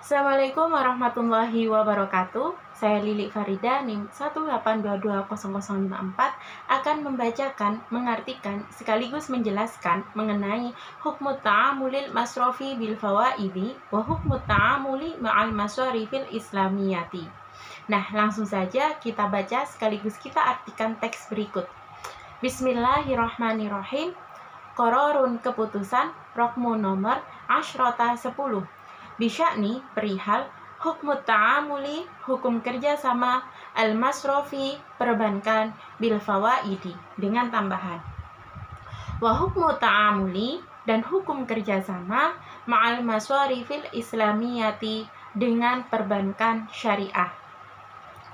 Assalamualaikum warahmatullahi wabarakatuh. Saya Lili Farida NIM 182200054 akan membacakan, mengartikan, sekaligus menjelaskan mengenai hukmut ta'amulil masrofi bil fawaidi wa hukmut ta'amuli ma'al maswarifil islamiyati. Nah, langsung saja kita baca sekaligus kita artikan teks berikut. Bismillahirrahmanirrahim. Qararun keputusan rokmu nomor asyrota 10 bisya'ni perihal hukmut ta'amuli hukum kerjasama al-masrofi perbankan bil fawaidi dengan tambahan wa hukmut ta'amuli dan hukum kerjasama ma'al maswarifil islamiyati dengan perbankan syariah.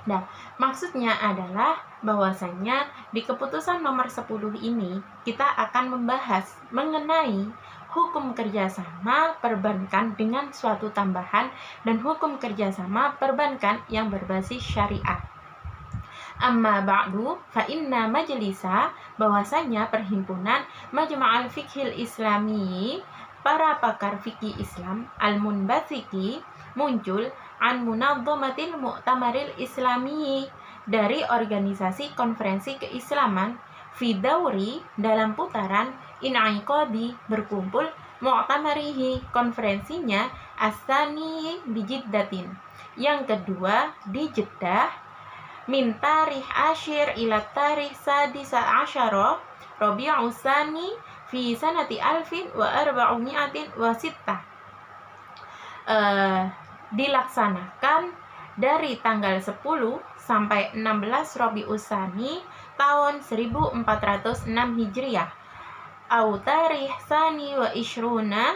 Nah, maksudnya adalah bahwasanya di keputusan nomor 10 ini kita akan membahas mengenai hukum kerjasama perbankan dengan suatu tambahan dan hukum kerjasama perbankan yang berbasis syariah. Amma ba'du fa inna majlisa bahwasanya perhimpunan Majma'al Fiqhil Islami para pakar fikih Islam al-munbathiki muncul an munadhamatil mu'tamaril islami dari organisasi konferensi keislaman fi dauri dalam putaran inaiqadi berkumpul mu'tamarihi konferensinya as-sani di Jiddatin yang kedua di Jeddah min tarikh asyir ila tarikh sadisa asyara Rabi'us Tsani fi sanati alfin wa arba'umi'atin wa sittah dilaksanakan dari tanggal 10 sampai 16 Rabi'us Tsani tahun 1406 Hijriah au tarikh Tsani wa Ishruna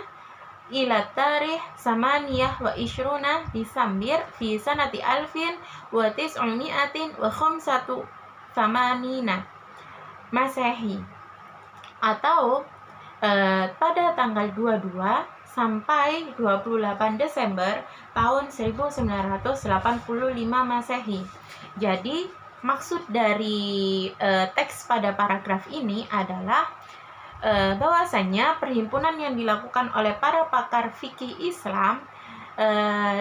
ila tarikh Samaniyah wa Ishruna Disambir fi sanati alfin wa tis'umi'atin wa khamsatu samanina Masehi atau pada tanggal 22 sampai 28 Desember tahun 1985 Masehi. Jadi, maksud dari teks pada paragraf ini adalah bahwasanya perhimpunan yang dilakukan oleh para pakar fikih Islam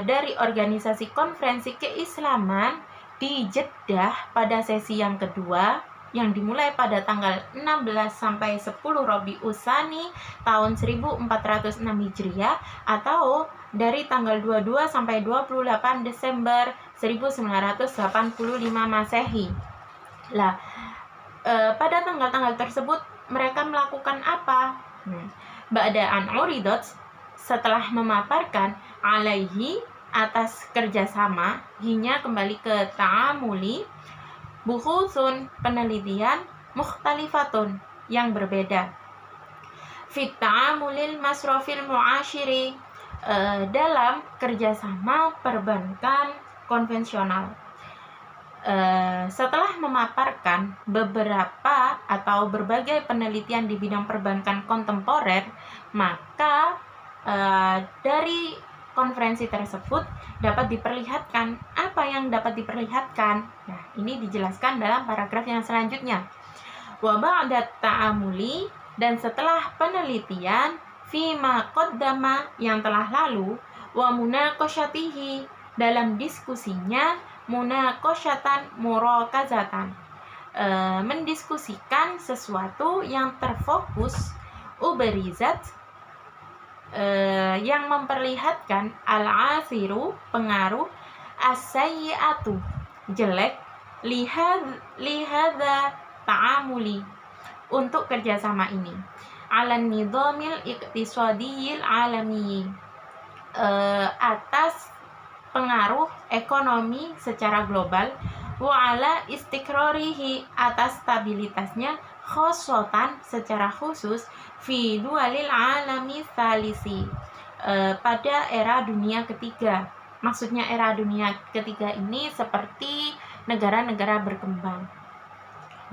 dari organisasi konferensi keislaman di Jeddah pada sesi yang kedua yang dimulai pada tanggal 16 sampai 10 Rabi'us Tsani tahun 1406 Hijriah atau dari tanggal 22 sampai 28 Desember 1985 Masehi. Lah, pada tanggal-tanggal tersebut mereka melakukan apa? Ba'da'an uridat setelah memaparkan alaihi atas kerjasama hinya kembali ke ta'amuli buhusun penelitian mukhtalifatun yang berbeda fit ta'amulil masrofil mu'asyiri dalam kerjasama perbankan konvensional. Setelah memaparkan beberapa atau berbagai penelitian di bidang perbankan kontemporer, maka dari konferensi tersebut dapat diperlihatkan apa yang dapat diperlihatkan. Nah, ini dijelaskan dalam paragraf yang selanjutnya. Wa ba'da ta'amuli dan setelah penelitian fima qaddama yang telah lalu wa munaqasyatihi dalam diskusinya munaqasyatan murakazatan mendiskusikan sesuatu yang terfokus uberizat yang memperlihatkan al-asiru pengaruh as-sayyi'atu jelek lihadza ta'amuli untuk kerjasama ini alan nidhamil iqtisadiyil alami atas pengaruh ekonomi secara global wa ala istiqrarihi atas stabilitasnya khosotan secara khusus fi dualil alami thalisi pada era dunia ketiga. Maksudnya era dunia ketiga ini seperti negara-negara berkembang.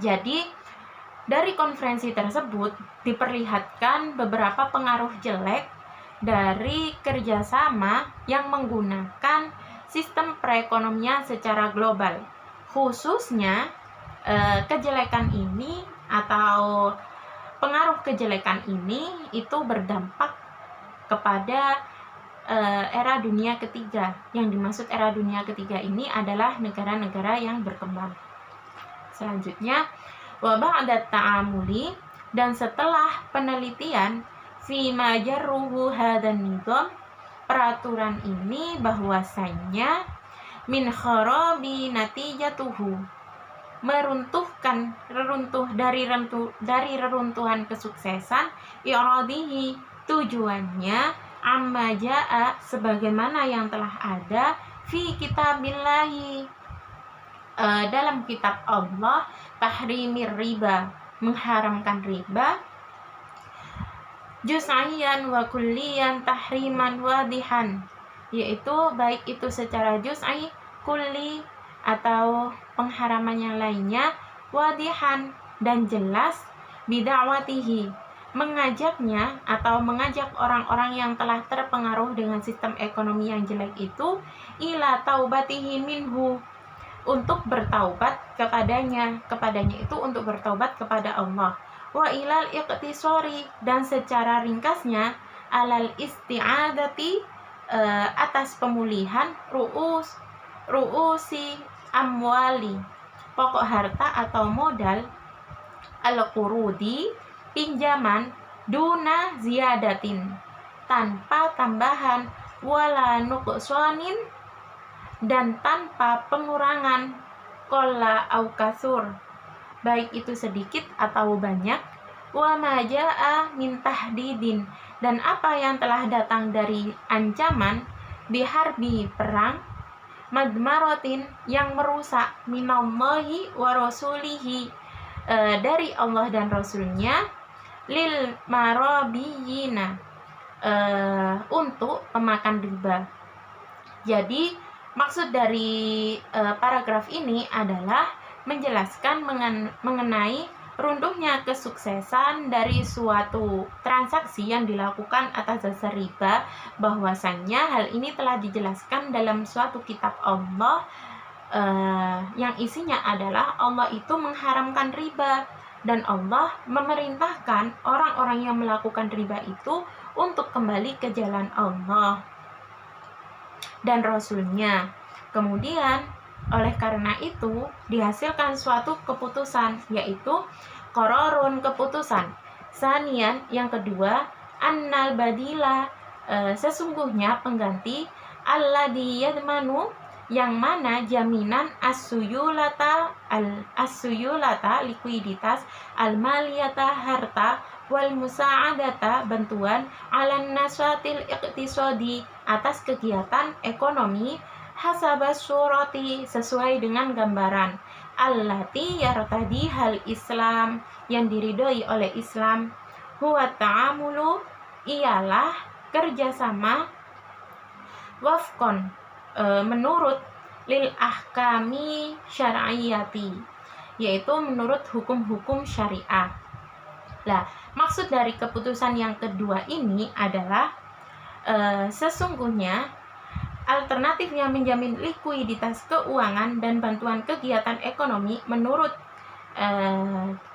Jadi dari konferensi tersebut diperlihatkan beberapa pengaruh jelek dari kerjasama yang menggunakan sistem perekonomian secara global. Khususnya kejelekan ini atau pengaruh kejelekan ini itu berdampak kepada era dunia ketiga. Yang dimaksud era dunia ketiga ini adalah negara-negara yang berkembang. Selanjutnya, wa ba'da ta'amuli, dan setelah penelitian fi ma jarruhu hadan nizam, peraturan ini bahwasanya min kharabi natijatuhu, meruntuhkan dari reruntuhan kesuksesan, i'radihi, tujuannya amma ja'a, sebagaimana yang telah ada fi kitabillahi, dalam kitab Allah, tahrimir riba, mengharamkan riba, juz'iyyan wa kulliyan tahriman wadihan, yaitu baik itu secara juz'i, kulli, atau pengharaman yang lainnya, wadihan, dan jelas, bida'watihi, mengajaknya atau mengajak orang-orang yang telah terpengaruh dengan sistem ekonomi yang jelek itu, ila taubatihi minhu, untuk bertaubat kepadanya itu untuk bertaubat kepada Allah, wa ilal iqtisari, dan secara ringkasnya, alal isti'adati, atas pemulihan ru'usi amwali, pokok harta atau modal, al-qurudi, pinjaman, duna ziyadatin, tanpa tambahan, wala nuqsanin, dan tanpa pengurangan, qalla au kasur, baik itu sedikit atau banyak, wa ma jaa min tahdidin, dan apa yang telah datang dari ancaman, biharbi, perang, madmaratin, yang merusak, minallahi wa rasulihi, dari Allah dan Rasulnya, lil marabiyina, untuk pemakan riba. Jadi maksud dari paragraf ini adalah menjelaskan mengenai runtuhnya kesuksesan dari suatu transaksi yang dilakukan atas dasar riba, bahwasannya hal ini telah dijelaskan dalam suatu kitab Allah, yang isinya adalah Allah itu mengharamkan riba, dan Allah memerintahkan orang-orang yang melakukan riba itu untuk kembali ke jalan Allah dan Rasulnya. Kemudian oleh karena itu dihasilkan suatu keputusan, yaitu qararun, keputusan. Sanian, yang kedua, annal badila, sesungguhnya pengganti, alladhi yadmanu, yang mana jaminan, as-suyulata likuiditas, al-maliyata harta, wal musa'adata bantuan, alan naswatil iqtisadi atas kegiatan ekonomi, hasabas surati sesuai dengan gambaran, allati yartadi hal Islam yang diridhoi oleh Islam, huwa ta'amulu ialah kerjasama, wafqon menurut, lil ahkami syar'iyati yaitu menurut hukum-hukum syariah. Nah, maksud dari keputusan yang kedua ini adalah sesungguhnya alternatif yang menjamin likuiditas keuangan dan bantuan kegiatan ekonomi menurut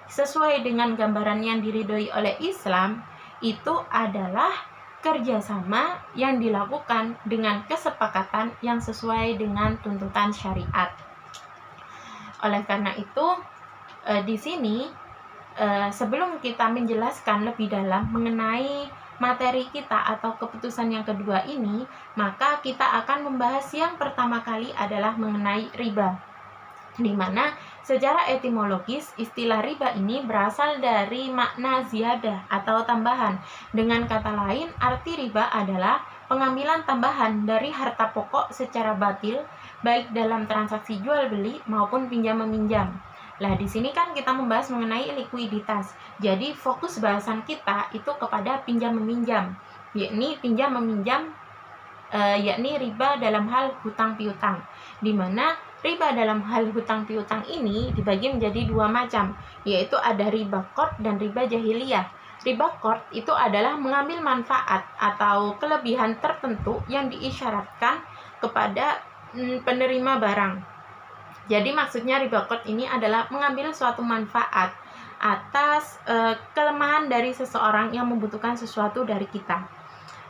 sesuai dengan gambaran yang diridhoi oleh Islam itu adalah kerjasama yang dilakukan dengan kesepakatan yang sesuai dengan tuntutan syariat. Oleh karena itu, di sini sebelum kita menjelaskan lebih dalam mengenai materi kita atau keputusan yang kedua ini, maka kita akan membahas yang pertama kali adalah mengenai riba, di mana secara etimologis istilah riba ini berasal dari makna ziyadah atau tambahan. Dengan kata lain, arti riba adalah pengambilan tambahan dari harta pokok secara batil, baik dalam transaksi jual beli maupun pinjam meminjam. Nah, di sini kan kita membahas mengenai likuiditas. Jadi fokus bahasan kita itu kepada pinjam meminjam, yakni pinjam meminjam, yakni riba dalam hal hutang piutang, di mana riba dalam hal hutang piutang ini dibagi menjadi dua macam, yaitu ada riba qard dan riba jahiliyah. Riba qard itu adalah mengambil manfaat atau kelebihan tertentu yang diisyaratkan kepada penerima barang. Jadi maksudnya riba qard ini adalah mengambil suatu manfaat atas kelemahan dari seseorang yang membutuhkan sesuatu dari kita.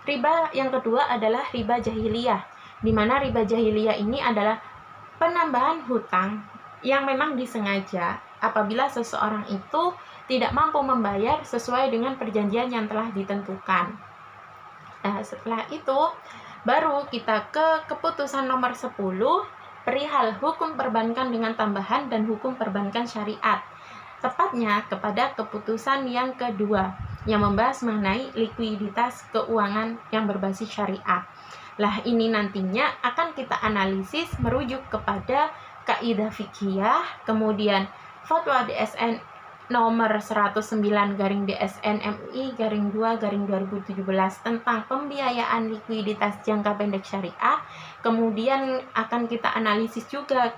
Riba yang kedua adalah riba jahiliyah, di mana riba jahiliyah ini adalah penambahan hutang yang memang disengaja apabila seseorang itu tidak mampu membayar sesuai dengan perjanjian yang telah ditentukan. Nah, setelah itu baru kita ke keputusan nomor 10 perihal hukum perbankan dengan tambahan dan hukum perbankan syariat. Tepatnya kepada keputusan yang kedua yang membahas mengenai likuiditas keuangan yang berbasis syariah. Lah, ini nantinya akan kita analisis merujuk kepada kaidah fikih, kemudian fatwa DSN nomor 109/DSN MUI/2/2017 tentang pembiayaan likuiditas jangka pendek syariah. Kemudian akan kita analisis juga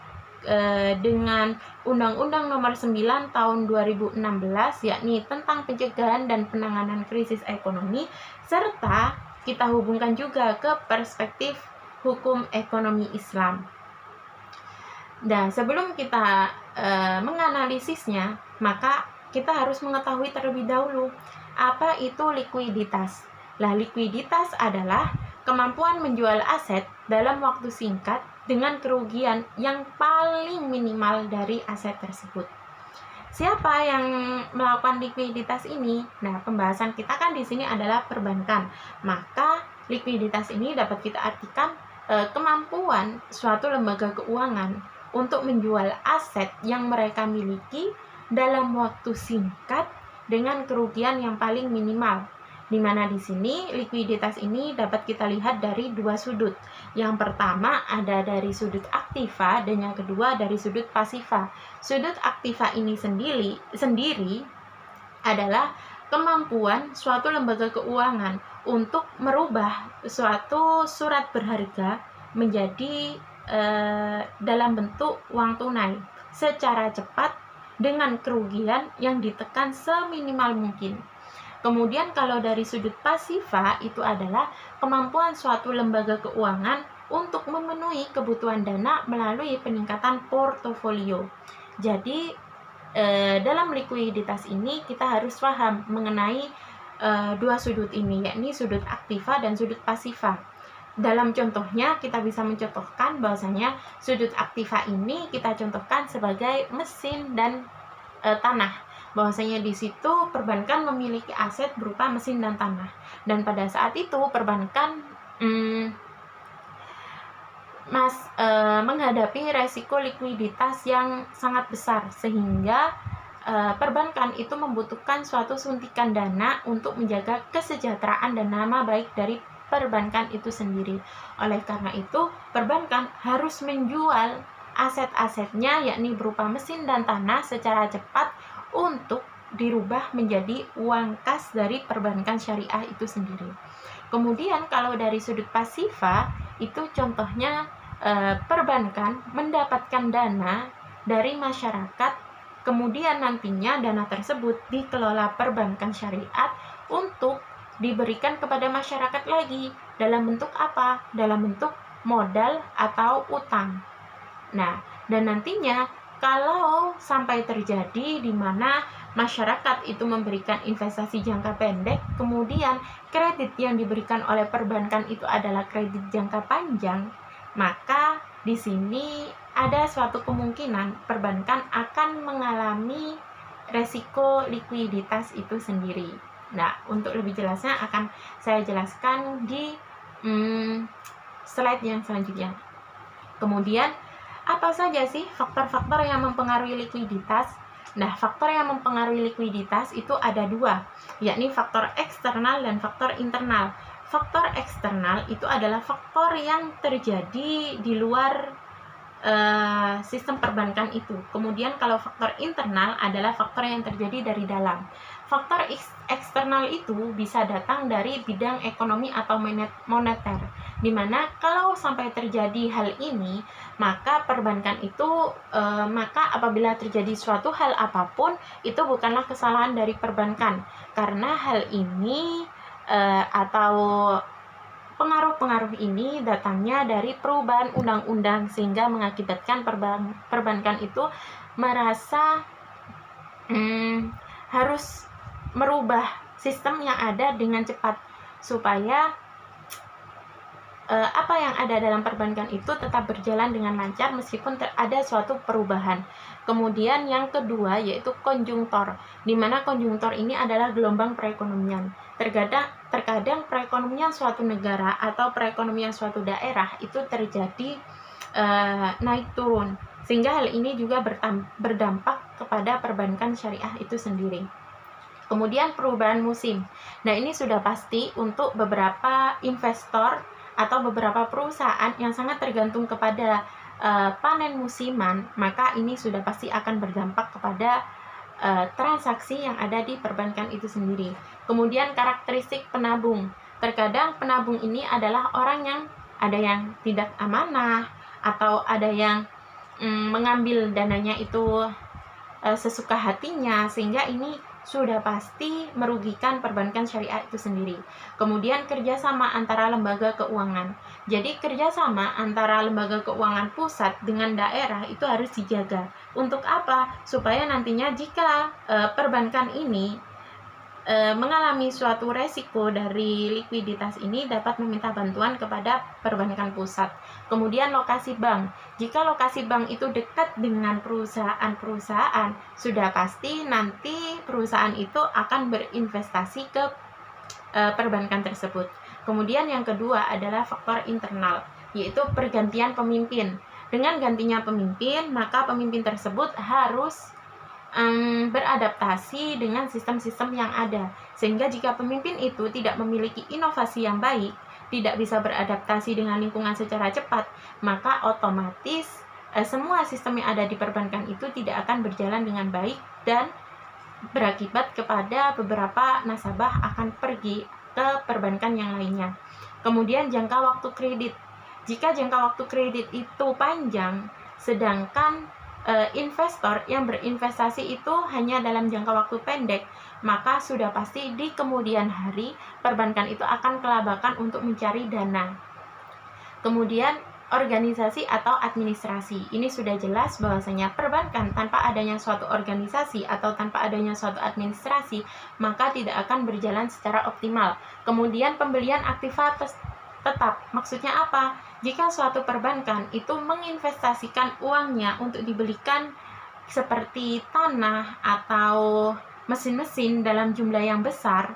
dengan Undang-Undang nomor 9 tahun 2016, yakni tentang pencegahan dan penanganan krisis ekonomi, serta kita hubungkan juga ke perspektif hukum ekonomi Islam. Dan sebelum kita menganalisisnya, maka kita harus mengetahui terlebih dahulu apa itu likuiditas. Lah, likuiditas adalah kemampuan menjual aset dalam waktu singkat dengan kerugian yang paling minimal dari aset tersebut. Siapa yang melakukan likuiditas ini? Nah, pembahasan kita kan di sini adalah perbankan. Maka likuiditas ini dapat kita artikan kemampuan suatu lembaga keuangan untuk menjual aset yang mereka miliki dalam waktu singkat dengan kerugian yang paling minimal. Di mana di sini likuiditas ini dapat kita lihat dari dua sudut. Yang pertama ada dari sudut aktiva dan yang kedua dari sudut pasiva. Sudut aktiva ini sendiri adalah kemampuan suatu lembaga keuangan untuk merubah suatu surat berharga menjadi dalam bentuk uang tunai secara cepat dengan kerugian yang ditekan seminimal mungkin. Kemudian kalau dari sudut pasiva itu adalah kemampuan suatu lembaga keuangan untuk memenuhi kebutuhan dana melalui peningkatan portofolio. Jadi dalam likuiditas ini kita harus paham mengenai dua sudut ini, yakni sudut aktiva dan sudut pasiva. Dalam contohnya kita bisa mencontohkan bahwasanya sudut aktiva ini kita contohkan sebagai mesin dan tanah. Bahwasanya di situ perbankan memiliki aset berupa mesin dan tanah, dan pada saat itu perbankan menghadapi resiko likuiditas yang sangat besar sehingga perbankan itu membutuhkan suatu suntikan dana untuk menjaga kesejahteraan dan nama baik dari perbankan itu sendiri. Oleh karena itu perbankan harus menjual aset-asetnya yakni berupa mesin dan tanah secara cepat untuk dirubah menjadi uang kas dari perbankan syariah itu sendiri. Kemudian kalau dari sudut pasiva itu contohnya perbankan mendapatkan dana dari masyarakat, kemudian nantinya dana tersebut dikelola perbankan syariat untuk diberikan kepada masyarakat lagi dalam bentuk apa? Dalam bentuk modal atau utang. Nah, dan nantinya kalau sampai terjadi di mana masyarakat itu memberikan investasi jangka pendek, kemudian kredit yang diberikan oleh perbankan itu adalah kredit jangka panjang, maka di sini ada suatu kemungkinan perbankan akan mengalami resiko likuiditas itu sendiri. Nah, untuk lebih jelasnya akan saya jelaskan di slide yang selanjutnya. Kemudian apa saja sih faktor-faktor yang mempengaruhi likuiditas? Nah, faktor yang mempengaruhi likuiditas itu ada dua, yakni faktor eksternal dan faktor internal. Faktor eksternal itu adalah faktor yang terjadi di luar sistem perbankan itu. Kemudian kalau faktor internal adalah faktor yang terjadi dari dalam. Faktor eksternal itu bisa datang dari bidang ekonomi atau moneter, dimana kalau sampai terjadi hal ini, maka perbankan itu maka apabila terjadi suatu hal apapun itu bukanlah kesalahan dari perbankan, karena hal ini atau pengaruh-pengaruh ini datangnya dari perubahan undang-undang sehingga mengakibatkan perbankan itu merasa harus merubah sistem yang ada dengan cepat supaya apa yang ada dalam perbankan itu tetap berjalan dengan lancar meskipun ada suatu perubahan. Kemudian yang kedua yaitu konjungtor, di mana konjungtor ini adalah gelombang perekonomian. Terkadang perekonomian suatu negara atau perekonomian suatu daerah itu terjadi naik turun, sehingga hal ini juga berdampak kepada perbankan syariah itu sendiri. Kemudian perubahan musim. Nah, ini sudah pasti untuk beberapa investor atau beberapa perusahaan yang sangat tergantung kepada panen musiman, maka ini sudah pasti akan berdampak kepada transaksi yang ada di perbankan itu sendiri. Kemudian karakteristik penabung. Terkadang penabung ini adalah orang yang ada yang tidak amanah atau ada yang mengambil dananya itu sesuka hatinya, sehingga ini sudah pasti merugikan perbankan syariah itu sendiri. Kemudian kerjasama antara lembaga keuangan. Jadi kerjasama antara lembaga keuangan pusat dengan daerah itu harus dijaga. Untuk apa? Supaya nantinya jika perbankan ini mengalami suatu resiko dari likuiditas ini dapat meminta bantuan kepada perbankan pusat. Kemudian lokasi bank. Jika lokasi bank itu dekat dengan perusahaan-perusahaan, sudah pasti nanti perusahaan itu akan berinvestasi ke perbankan tersebut. Kemudian yang kedua adalah faktor internal, yaitu pergantian pemimpin. Dengan gantinya pemimpin, maka pemimpin tersebut harus beradaptasi dengan sistem-sistem yang ada, sehingga jika pemimpin itu tidak memiliki inovasi yang baik, tidak bisa beradaptasi dengan lingkungan secara cepat, maka otomatis semua sistem yang ada di perbankan itu tidak akan berjalan dengan baik dan berakibat kepada beberapa nasabah akan pergi ke perbankan yang lainnya. Kemudian jangka waktu kredit. Jika jangka waktu kredit itu panjang, sedangkan investor yang berinvestasi itu hanya dalam jangka waktu pendek, maka sudah pasti di kemudian hari perbankan itu akan kelabakan untuk mencari dana. Kemudian organisasi atau administrasi. Ini sudah jelas bahwasanya perbankan tanpa adanya suatu organisasi atau tanpa adanya suatu administrasi, maka tidak akan berjalan secara optimal. Kemudian pembelian aktiva tetap. Maksudnya apa? Jika suatu perbankan itu menginvestasikan uangnya untuk dibelikan seperti tanah atau mesin-mesin dalam jumlah yang besar,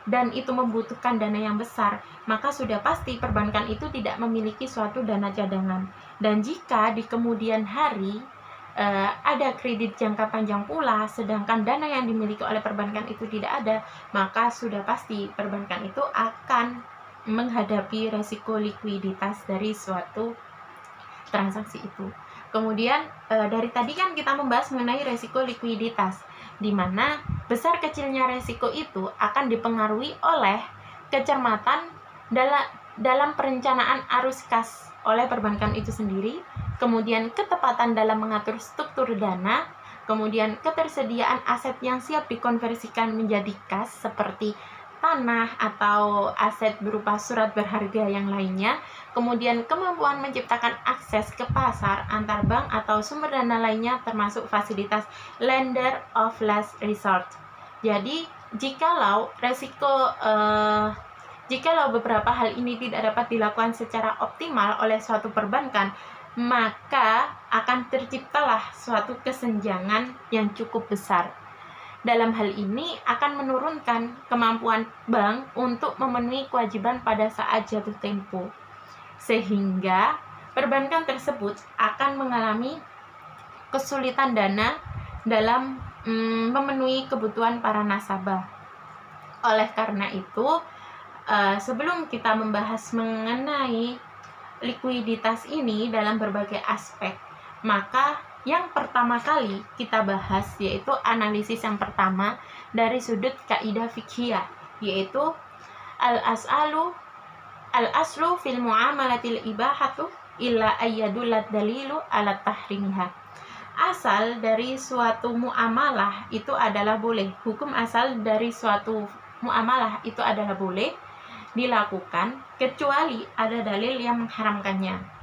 dan itu membutuhkan dana yang besar, maka sudah pasti perbankan itu tidak memiliki suatu dana cadangan. Dan jika di kemudian hari ada kredit jangka panjang pula, sedangkan dana yang dimiliki oleh perbankan itu tidak ada, maka sudah pasti perbankan itu akan menghadapi resiko likuiditas dari suatu transaksi itu. Kemudian dari tadi kan kita membahas mengenai resiko likuiditas, di mana besar kecilnya resiko itu akan dipengaruhi oleh kecermatan dalam perencanaan arus kas oleh perbankan itu sendiri, kemudian ketepatan dalam mengatur struktur dana, kemudian ketersediaan aset yang siap dikonversikan menjadi kas seperti tanah atau aset berupa surat berharga yang lainnya, kemudian kemampuan menciptakan akses ke pasar antar bank atau sumber dana lainnya termasuk fasilitas lender of last resort. Jadi jikalau beberapa hal ini tidak dapat dilakukan secara optimal oleh suatu perbankan, maka akan terciptalah suatu kesenjangan yang cukup besar. Dalam hal ini akan menurunkan kemampuan bank untuk memenuhi kewajiban pada saat jatuh tempo, sehingga perbankan tersebut akan mengalami kesulitan dana dalam memenuhi kebutuhan para nasabah. Oleh karena itu, sebelum kita membahas mengenai likuiditas ini dalam berbagai aspek, maka yang pertama kali kita bahas yaitu analisis yang pertama dari sudut kaidah fiqhiyah, yaitu al-aslu fil muamalatil ibahatu illa ayyadullat dalilu ala tahrimiha. Asal dari suatu muamalah itu adalah boleh. Hukum asal dari suatu muamalah itu adalah boleh dilakukan kecuali ada dalil yang mengharamkannya.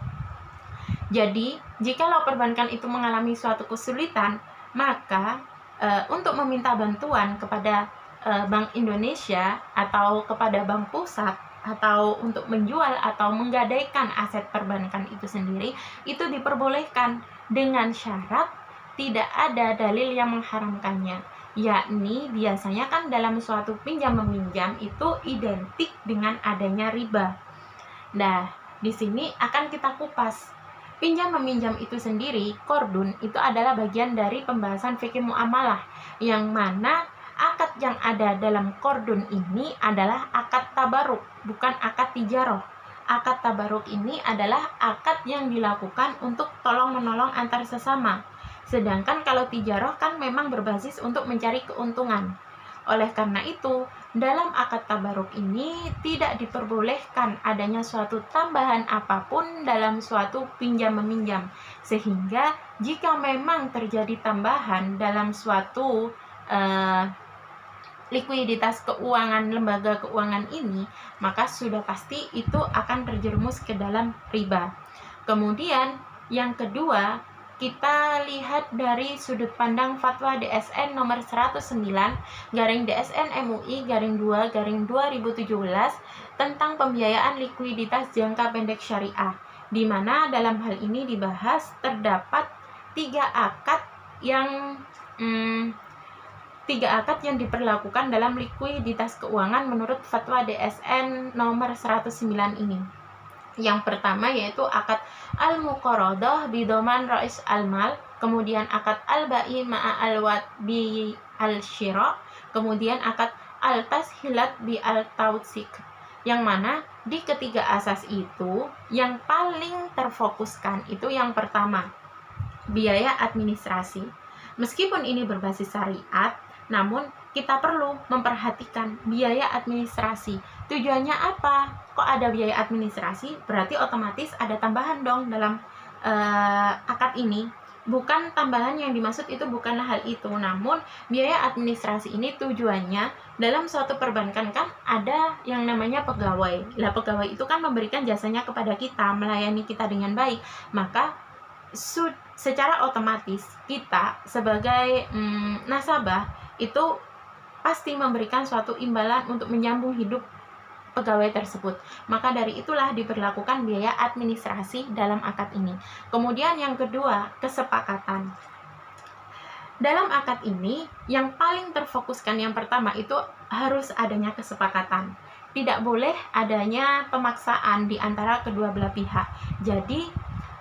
Jadi, jikalau perbankan itu mengalami suatu kesulitan, maka untuk meminta bantuan kepada Bank Indonesia atau kepada Bank Pusat, atau untuk menjual atau menggadaikan aset perbankan itu sendiri itu diperbolehkan dengan syarat tidak ada dalil yang mengharamkannya, yakni biasanya kan dalam suatu pinjam meminjam itu identik dengan adanya riba. Nah, di sini akan kita kupas. Pinjam meminjam itu sendiri, qardun, itu adalah bagian dari pembahasan fikih muamalah, yang mana akad yang ada dalam qardun ini adalah akad tabaruk, bukan akad tijarah. Akad tabaruk ini adalah akad yang dilakukan untuk tolong-menolong antar sesama. Sedangkan kalau tijarah kan memang berbasis untuk mencari keuntungan. Oleh karena itu, dalam akad tabaruk ini tidak diperbolehkan adanya suatu tambahan apapun dalam suatu pinjam-meminjam. Sehingga jika memang terjadi tambahan dalam suatu likuiditas keuangan lembaga keuangan ini, maka sudah pasti itu akan terjerumus ke dalam riba. Kemudian yang kedua, kita lihat dari sudut pandang fatwa DSN nomor 109 DSN MUI 2/2017 tentang pembiayaan likuiditas jangka pendek syariah, di mana dalam hal ini dibahas terdapat tiga akad yang diperlakukan dalam likuiditas keuangan menurut fatwa DSN nomor 109 ini. Yang pertama yaitu akad al-muqaradah bidoman rais al-mal, kemudian akad al-ba'i ma'a al-wad bi al-syira, kemudian akad al-tashilat bi al-tawsik. Yang mana di ketiga asas itu yang paling terfokuskan itu yang pertama, biaya administrasi. Meskipun ini berbasis syariat, namun kita perlu memperhatikan biaya administrasi. Tujuannya apa? Kok ada biaya administrasi? Berarti otomatis ada tambahan dong dalam akad ini. Bukan tambahan yang dimaksud itu bukanlah hal itu, namun biaya administrasi ini tujuannya dalam suatu perbankan kan ada yang namanya pegawai. Lah pegawai itu kan memberikan jasanya kepada kita, melayani kita dengan baik. Maka secara otomatis kita sebagai nasabah itu pasti memberikan suatu imbalan untuk menyambung hidup pegawai tersebut. Maka dari itulah diberlakukan biaya administrasi dalam akad ini. Kemudian yang kedua, kesepakatan. Dalam akad ini yang paling terfokuskan yang pertama itu harus adanya kesepakatan. Tidak boleh adanya pemaksaan di antara kedua belah pihak. Jadi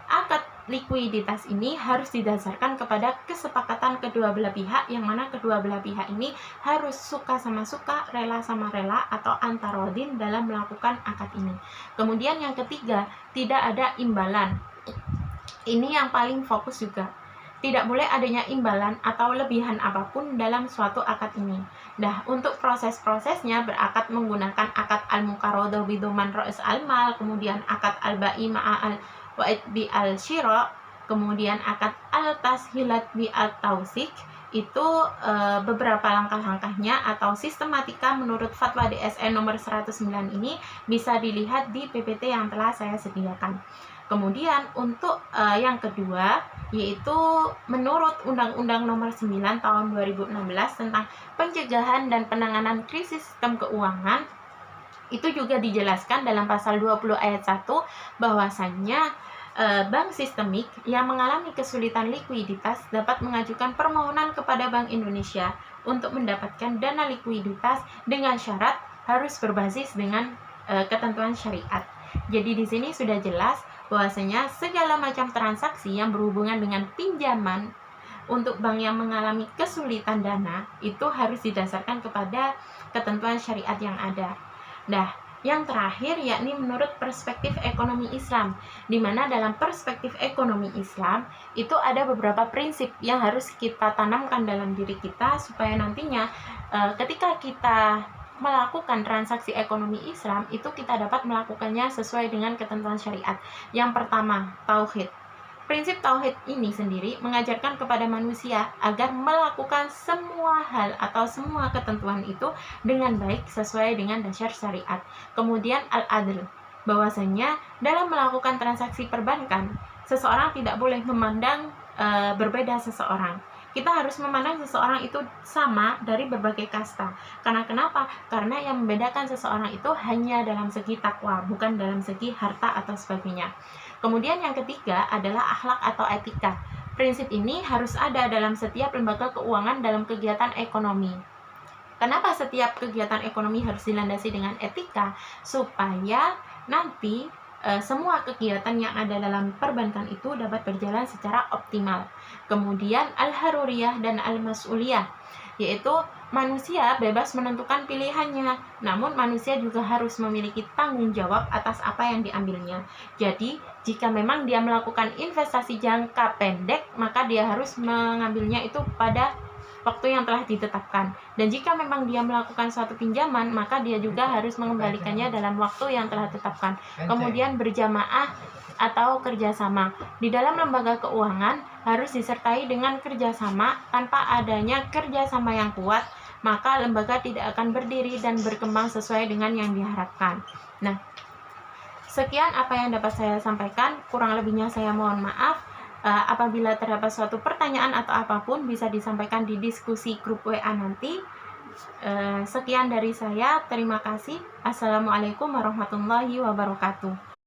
akad likuiditas ini harus didasarkan kepada kesepakatan kedua belah pihak, yang mana kedua belah pihak ini harus suka sama suka, rela sama rela, atau antarodin dalam melakukan akad ini. Kemudian yang ketiga, tidak ada imbalan. Ini yang paling fokus juga. Tidak boleh adanya imbalan atau lebihan apapun dalam suatu akad ini. Nah, untuk proses-prosesnya berakad menggunakan akad al-muqaradah bidoman rais al-mal, kemudian akad al-ba'i ma'a al-wa'id bi al-syira, kemudian akad al-tashilat bi al-tawsik. Itu beberapa langkah-langkahnya atau sistematika menurut fatwa DSN nomor 109 ini bisa dilihat di PPT yang telah saya sediakan. Kemudian untuk yang kedua yaitu menurut Undang-Undang Nomor 9 Tahun 2016 tentang pencegahan dan penanganan krisis sistem keuangan, itu juga dijelaskan dalam pasal 20 ayat 1 bahwasannya bank sistemik yang mengalami kesulitan likuiditas dapat mengajukan permohonan kepada Bank Indonesia untuk mendapatkan dana likuiditas dengan syarat harus berbasis dengan ketentuan syariat. Jadi di sini sudah jelas bahwasanya segala macam transaksi yang berhubungan dengan pinjaman untuk bank yang mengalami kesulitan dana itu harus didasarkan kepada ketentuan syariat yang ada. Nah, yang terakhir yakni menurut perspektif ekonomi Islam, di mana dalam perspektif ekonomi Islam itu ada beberapa prinsip yang harus kita tanamkan dalam diri kita supaya nantinya ketika kita melakukan transaksi ekonomi Islam itu kita dapat melakukannya sesuai dengan ketentuan syariat. Yang pertama, tauhid. Prinsip tauhid ini sendiri mengajarkan kepada manusia agar melakukan semua hal atau semua ketentuan itu dengan baik sesuai dengan dasar syariat. Kemudian al-adl, bahwasanya dalam melakukan transaksi perbankan seseorang tidak boleh memandang berbeda seseorang. Kita harus memandang seseorang itu sama dari berbagai kasta. Karena kenapa? Karena yang membedakan seseorang itu hanya dalam segi takwa, bukan dalam segi harta atau sebagainya. Kemudian yang ketiga adalah akhlak atau etika. Prinsip ini harus ada dalam setiap lembaga keuangan dalam kegiatan ekonomi. Kenapa setiap kegiatan ekonomi harus dilandasi dengan etika? Supaya nanti semua kegiatan yang ada dalam perbankan itu dapat berjalan secara optimal. Kemudian al-haruriyah dan al-mas'uliyah, yaitu manusia bebas menentukan pilihannya, namun manusia juga harus memiliki tanggung jawab atas apa yang diambilnya. Jadi, jika memang dia melakukan investasi jangka pendek, maka dia harus mengambilnya itu pada waktu yang telah ditetapkan. Dan jika memang dia melakukan suatu pinjaman, maka dia juga harus mengembalikannya dalam waktu yang telah ditetapkan. Kemudian berjamaah atau kerjasama. Di dalam lembaga keuangan harus disertai dengan kerjasama. Tanpa adanya kerjasama yang kuat, maka lembaga tidak akan berdiri dan berkembang sesuai dengan yang diharapkan. Nah, sekian apa yang dapat saya sampaikan. Kurang lebihnya saya mohon maaf. Apabila terdapat suatu pertanyaan atau apapun, bisa disampaikan di diskusi grup WA nanti. Sekian dari saya, terima kasih. Assalamualaikum warahmatullahi wabarakatuh.